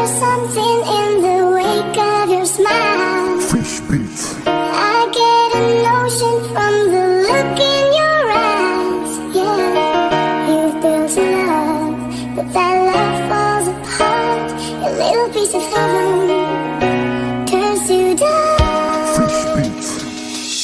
There's something in the wake of your smile. Fish beats. I get a notion from the look in your eyes. Yeah, you've built a love, but that love falls apart. A little piece of heaven turns to dust. Fish beats.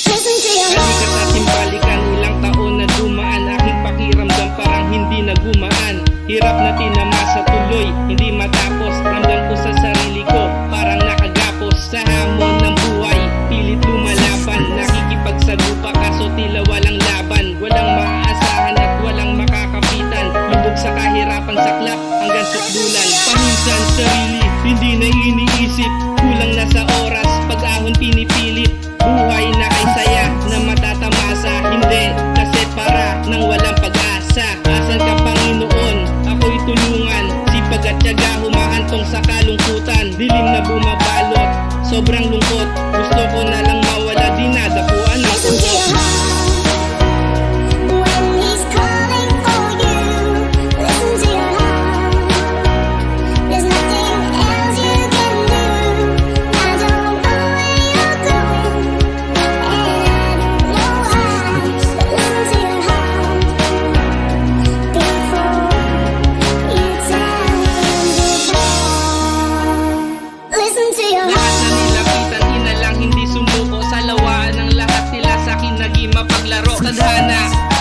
Listen to your Balikan heart. natin balikan, ilang taon na dumaan. Aking pakiramdam parang hindi na gumaan. Hirap na tinamasa tuloy, hindi matapos. Ramdam ko sa sarili ko, parang nakagapos. Sa hamon ng buhay, pilit lumalaban. Nakikipagsagupa kaso tila walang laban. Walang maaasahan at walang makakapitan. Lubog sa kahirapan, saklap hanggang sukdulan. Paminsan sarili, hindi na iniisip. Kulang na sa oras, pag-ahon pinipilit. Buhay na kay saya na matatamasa. Hindi kasi para nang walang pag-asa. Asan ka Panginoon? Ako'y tulungan. Sipag at tiyaga humahantong sa kalungkutan. Dilim na bumabalot, sobrang lungkot. Gusto ko na lang mawala, dinadapuan ng Listen to your heart. When he's calling for you, listen to your heart. There's nothing else you can do. I don't know where you're going, and I don't know why. But listen to your heart before you tell him goodbye. Listen to your lahat heart. na nilapitan, ina lang hindi sumuko. Sa lawaan ng lahat sila sa'kin naging mapaglaro. Tadhana,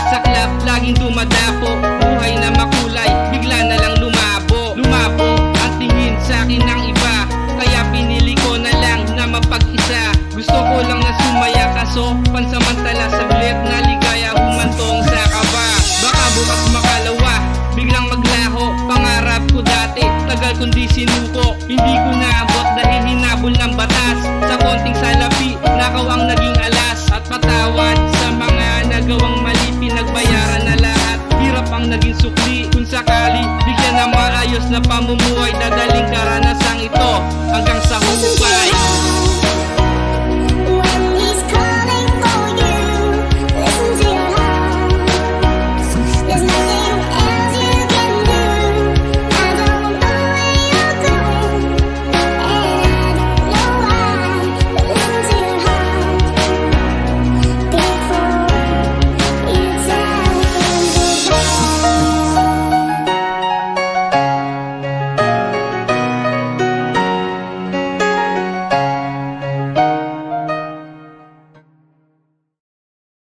saklap, laging dumadapo. Buhay na makulay, bigla na lang lumabo. Lumabo, ang tingin sa'kin ng iba. Kaya pinili ko na lang na mapag-isa. Gusto ko lang na sumaya kaso pansamantala saglit na ligaya humantong sa kaba. Baka bukas makalawa, biglang maglaho. Pangarap ko dati, tagal kong di sinuko. Hindi ko naabot dahil hinabol ng batas. Sa konting salapi, nakaw ang naging alas. At patawad sa mga nagawang mali, pinagbayaran na lahat. Hirap ang naging sukli. Kung sakali, bigyan ng maayos na pamumuhay, dadaling karanasang ito hanggang sa Listen to your hukay. heart.